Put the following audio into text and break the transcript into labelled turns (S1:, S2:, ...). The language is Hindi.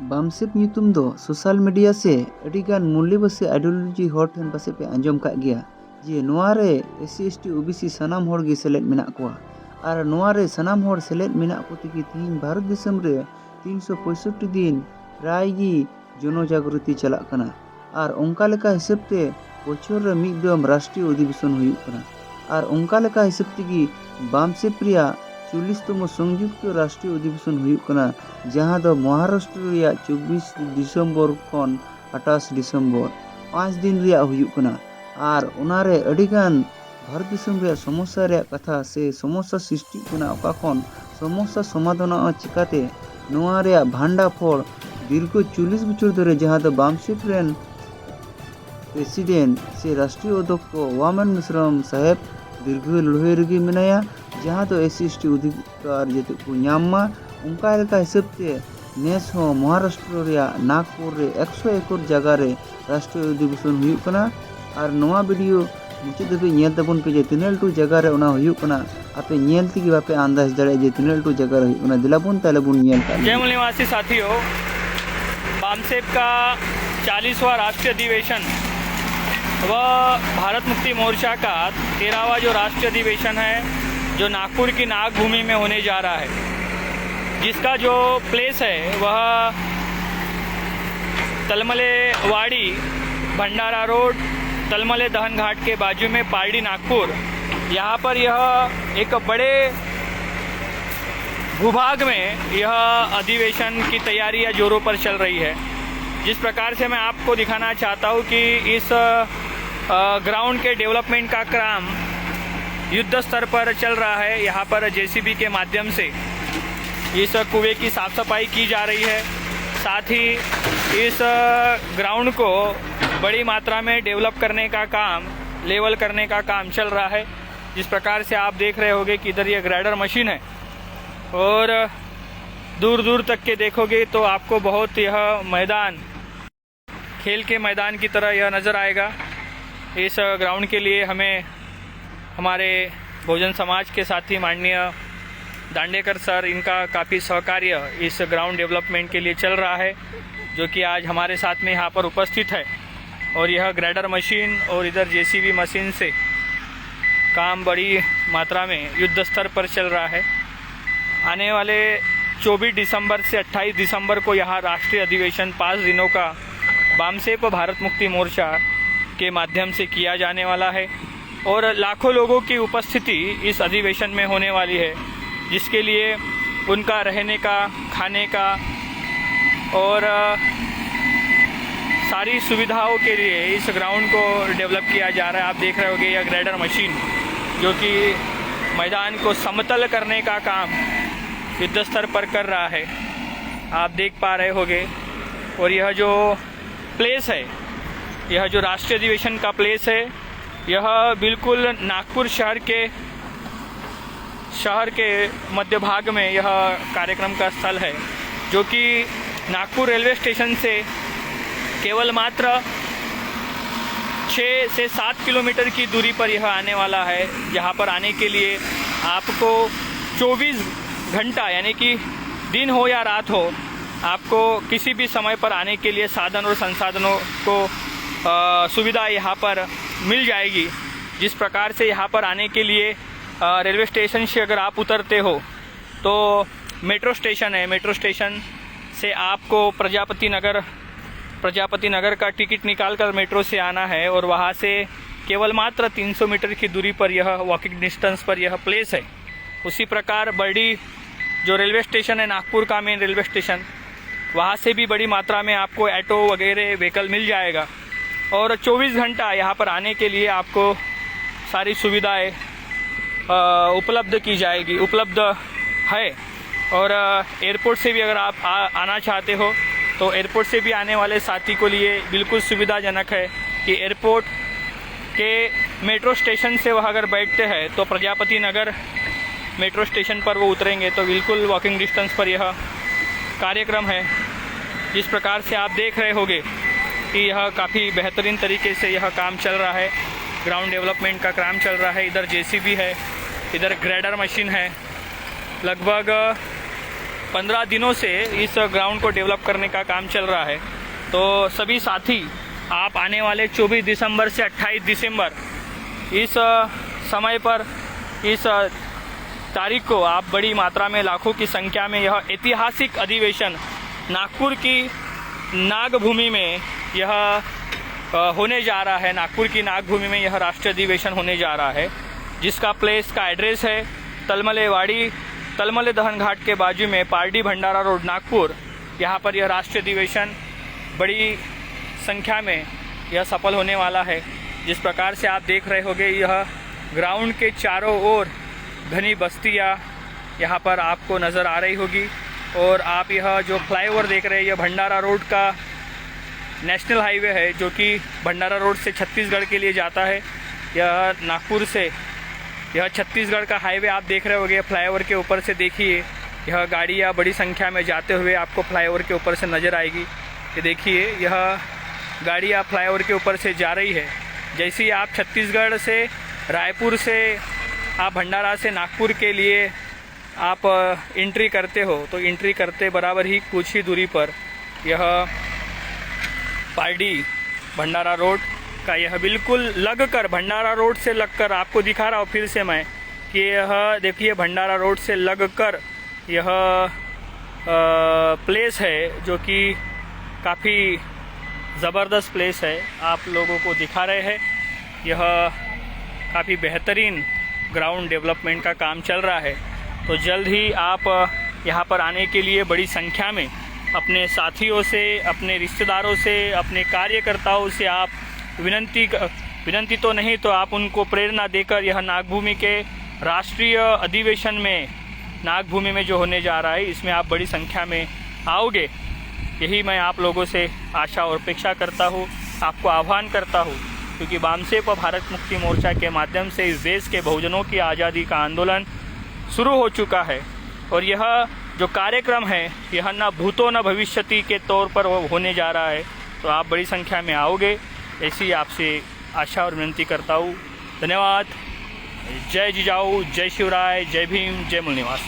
S1: बामसेप ᱧᱩᱛᱩᱢ ᱫᱚ ᱥᱳᱥᱟᱞ ᱢᱤᱰᱤᱭᱟ ᱥᱮ ᱟᱹᱰᱤᱜᱟन ᱢᱩᱞᱞᱤᱵᱟᱥী ᱟᱭᱰᱤयोᱞᱚᱡᱤ ᱦᱚᱲ ᱴᱷᱮᱱ ᱯᱟᱥᱮᱡ ᱯᱮ ᱟᱸᱡᱚᱢ ᱠᱟᱜ ᱜᱮᱭᱟ ᱡᱮ ᱱᱚᱣᱟᱨᱮ ᱮᱥᱥᱤ ᱮᱥᱴᱤ ᱳᱵᱤᱥᱤ ᱥᱟᱱᱟᱢ ᱦᱚᱲ ᱜᱮ ᱥᱮᱞᱮᱫ ᱢᱮᱱᱟᱜ ᱠᱚᱣᱟ ᱟᱨ ᱱᱚᱣᱟᱨᱮ ᱥᱟᱱᱟᱢ ᱦᱚᱲ ᱥᱮᱞᱮᱫ ᱢᱮᱱᱟᱜ ᱠᱚ ᱛᱮᱜᱮ ᱛᱤᱦᱤᱧ ᱵᱷᱟᱨᱚᱛ ᱫᱤᱥᱚᱢ ᱨᱮ 365 ᱫᱤᱱ ᱯᱨᱟᱭ ᱜᱮ ᱡᱚᱱᱚᱡᱟᱜᱨᱚᱛᱤ ᱪᱟᱞᱟᱜ ᱠᱟᱱᱟ ᱟᱨ ᱚᱱᱠᱟ ᱞᱮᱠᱟ ᱦᱤᱥᱟᱹᱵ ᱛᱮ ᱵᱚᱪᱷᱚᱨ ᱨᱮ ᱢᱤᱫ ᱫᱚᱢ ᱨᱟᱥᱴᱨᱤᱭᱚ ᱚᱫᱷᱤᱵᱮᱥᱚᱱ ᱦᱩᱭᱩᱜ ᱠᱟᱱᱟ ᱟᱨ ᱚᱱᱠᱟ ᱞᱮᱠᱟ ᱦᱤᱥᱟᱹᱵ ᱛᱮᱜᱮ ᱵᱟᱢᱥᱮᱯ ᱨᱮᱭᱟᱜ 40তম সংযুক্ত রাষ্ট্রীয় অধিবেশন হুᱭᱩᱜ ᱠᱟᱱᱟ ᱡᱟᱦᱟᱸ ᱫᱚ ᱢᱚᱦᱟᱨᱟᱥᱴᱨᱚ ᱨᱮᱭᱟᱜ 24 ᱰᱤᱥᱮᱢᱵᱚᱨ ᱠᱷᱚᱱ 28 ᱰᱤᱥᱮᱢᱵᱚর 5 ᱫᱤᱱ ᱨᱮᱭᱟᱜ ᱦᱩᱭᱩᱜ ᱠᱟᱱᱟ ᱟᱨ ᱚᱱᱟᱨᱮ ᱟᱹᱰᱤᱜᱟन ᱵᱷᱟᱨᱚᱛ ᱫᱤᱥᱚᱢ ᱨᱮᱭᱟᱜ ᱥᱚᱢᱚᱥᱥᱟ ᱨᱮᱭᱟᱜ ᱠᱟᱛᱷᱟ ᱥᱮ ᱥᱚᱢᱚᱥᱥᱟ ᱥᱨᱤᱥᱴᱤᱜ ᱠᱟᱱᱟ ᱚᱠᱟ ᱠᱷᱚᱱ ᱥᱚᱢᱚᱥᱥᱟ ᱥᱚᱢᱟধানᱚᱜᱼᱟ ᱪᱤᱠᱟᱹᱛᱮ ᱱᱚᱣᱟ ᱨᱮᱭᱟᱜ ᱵᱷᱟᱱᱰᱟ ᱯᱷᱚᱲ দীর্ঘ 40 বছর ধরে যাহাঁ ᱫᱚ বামসেপ ᱨᱮᱱ প্রেসিডেন্ট से राष्ट्रीय अध्यक्ष वामन मिश्रम साहेब दीर्घ लड़ाई रगे मेनाया जहाँ तो एससी एसटी अधिकार जते को नामा उनका लेका हिसाब से नेस हो महाराष्ट्र रे नागपुर रे 100 एकड़ जगह रे राष्ट्रीय अधिवेशन हुयुक कना और नवा वीडियो मुझे दबे नेल तबन पे जे तिनेल टू जगह रे ओना हुयुक कना आपे नेल तिगी बापे अंदाज दरे जे तिनेल टू जगह रे हुयुक कना दिलाबुन तालेबुन नेल का
S2: जय मूल निवासी साथियों, बामसेप का 40वां राष्ट्रीय अधिवेशन व भारत मुक्ति मोर्चा का 13वां जो राष्ट्रीय अधिवेशन है जो नागपुर की नागभूमि में होने जा रहा है, जिसका जो प्लेस है वह तलमले वाड़ी भंडारा रोड तलमले दहन घाट के बाजू में पारडी नागपुर। यहाँ पर यह एक बड़े भूभाग में यह अधिवेशन की तैयारियां जोरों पर चल रही है। जिस प्रकार से मैं आपको दिखाना चाहता हूँ कि इस ग्राउंड के डेवलपमेंट का काम युद्ध स्तर पर चल रहा है। यहाँ पर जेसीबी के माध्यम से इस कुएं की साफ सफाई की जा रही है, साथ ही इस ग्राउंड को बड़ी मात्रा में डेवलप करने का काम, लेवल करने का काम चल रहा है। जिस प्रकार से आप देख रहे होंगे कि इधर ये ग्रेडर मशीन है और दूर दूर तक के देखोगे तो आपको बहुत यह मैदान खेल के मैदान की तरह यह नज़र आएगा। इस ग्राउंड के लिए हमें हमारे बहुजन समाज के साथी माननीय दांडेकर सर, इनका काफ़ी सहकार्य इस ग्राउंड डेवलपमेंट के लिए चल रहा है, जो कि आज हमारे साथ में यहाँ पर उपस्थित है। और यह ग्रेडर मशीन और इधर जेसीबी मशीन से काम बड़ी मात्रा में युद्ध स्तर पर चल रहा है। आने वाले 24 दिसंबर से 28 दिसंबर को यहाँ राष्ट्रीय अधिवेशन 5 दिनों का बामसेप भारत मुक्ति मोर्चा के माध्यम से किया जाने वाला है और लाखों लोगों की उपस्थिति इस अधिवेशन में होने वाली है, जिसके लिए उनका रहने का, खाने का और सारी सुविधाओं के लिए इस ग्राउंड को डेवलप किया जा रहा है। आप देख रहे होंगे यह ग्रेडर मशीन जो कि मैदान को समतल करने का काम युद्ध स्तर पर कर रहा है, आप देख पा रहे होंगे। और यह जो प्लेस है, यह जो राष्ट्रीय अधिवेशन का प्लेस है, यह बिल्कुल नागपुर शहर के मध्य भाग में यह कार्यक्रम का स्थल है, जो कि नागपुर रेलवे स्टेशन से केवल मात्र 6 से 7 किलोमीटर की दूरी पर यह आने वाला है। जहाँ पर आने के लिए आपको 24 घंटा यानी कि दिन हो या रात हो, आपको किसी भी समय पर आने के लिए साधन और संसाधनों को सुविधा यहाँ पर मिल जाएगी। जिस प्रकार से यहाँ पर आने के लिए रेलवे स्टेशन से अगर आप उतरते हो तो मेट्रो स्टेशन है, मेट्रो स्टेशन से आपको प्रजापति नगर का टिकट निकाल कर मेट्रो से आना है और वहाँ से केवल मात्र 300 मीटर की दूरी पर यह वॉकिंग डिस्टेंस पर यह प्लेस है। उसी प्रकार बर्डी जो रेलवे स्टेशन है, नागपुर का मेन रेलवे स्टेशन, वहाँ से भी बड़ी मात्रा में आपको ऑटो वगैरह व्हीकल मिल जाएगा और 24 घंटा यहाँ पर आने के लिए आपको सारी सुविधाएं उपलब्ध की जाएगी, उपलब्ध है। और एयरपोर्ट से भी अगर आप आना चाहते हो तो एयरपोर्ट से भी आने वाले साथी को लिए बिल्कुल सुविधाजनक है कि एयरपोर्ट के मेट्रो स्टेशन से वह अगर बैठते हैं तो प्रजापति नगर मेट्रो स्टेशन पर वो उतरेंगे तो बिल्कुल वॉकिंग डिस्टेंस पर यह कार्यक्रम है। जिस प्रकार से आप देख रहे होंगे कि यह काफ़ी बेहतरीन तरीके से यह काम चल रहा है, ग्राउंड डेवलपमेंट का काम चल रहा है। इधर जेसीबी है, इधर ग्रेडर मशीन है। लगभग 15 दिनों से इस ग्राउंड को डेवलप करने का काम चल रहा है। तो सभी साथी आप आने वाले 24 दिसंबर से 28 दिसंबर इस समय पर इस तारीख को आप बड़ी मात्रा में लाखों की संख्या में यह ऐतिहासिक अधिवेशन नागपुर की नागभूमि में यह होने जा रहा है। नागपुर की नागभूमि में यह राष्ट्रीय अधिवेशन होने जा रहा है, जिसका प्लेस का एड्रेस है तलमलेवाड़ी, तलमले दहन घाट के बाजू में पारडी भंडारा रोड नागपुर। यहाँ पर यह राष्ट्रीय अधिवेशन बड़ी संख्या में यह सफल होने वाला है। जिस प्रकार से आप देख रहे होंगे, यह ग्राउंड के चारों ओर घनी बस्तियाँ यहाँ पर आपको नज़र आ रही होगी। और आप यह जो फ्लाईओवर देख रहे हैं, यह भंडारा रोड का नेशनल हाईवे है, जो कि भंडारा रोड से छत्तीसगढ़ के लिए जाता है। यह नागपुर से यह छत्तीसगढ़ का हाईवे आप देख रहे होंगे। फ्लाईओवर के ऊपर से देखिए, यह गाड़ियाँ बड़ी संख्या में जाते हुए आपको फ्लाईओवर के ऊपर से नज़र आएगी। ये देखिए, यह गाड़ियाँ फ्लाईओवर के ऊपर से जा रही है। जैसे ही आप छत्तीसगढ़ से, रायपुर से, आप भंडारा से नागपुर के लिए आप एंट्री करते हो, तो एंट्री करते बराबर ही कुछ ही दूरी पर यह पारडी भंडारा रोड का यह बिल्कुल लगकर, भंडारा रोड से लगकर आपको दिखा रहा हूँ फिर से मैं कि यह देखिए भंडारा रोड से लगकर यह प्लेस है, जो कि काफ़ी ज़बरदस्त प्लेस है। आप लोगों को दिखा रहे हैं, यह काफ़ी बेहतरीन ग्राउंड डेवलपमेंट का काम चल रहा है। तो जल्द ही आप यहाँ पर आने के लिए बड़ी संख्या में अपने साथियों से, अपने रिश्तेदारों से, अपने कार्यकर्ताओं से आप विनंती तो नहीं तो आप उनको प्रेरणा देकर यह नागभूमि के राष्ट्रीय अधिवेशन में, नागभूमि में जो होने जा रहा है, इसमें आप बड़ी संख्या में आओगे, यही मैं आप लोगों से आशा और अपेक्षा करता हूँ, आपको आह्वान करता हूँ। क्योंकि वामसेप भारत मुक्ति मोर्चा के माध्यम से इस देश के बहुजनों की आज़ादी का आंदोलन शुरू हो चुका है। और यह जो कार्यक्रम है, यह न भूतो न भविष्यति के तौर पर होने जा रहा है। तो आप बड़ी संख्या में आओगे, ऐसी आपसे आशा और विनती करता हूँ। धन्यवाद। जय जिजाऊ, जय शिवराय, जय भीम, जय मूल निवास।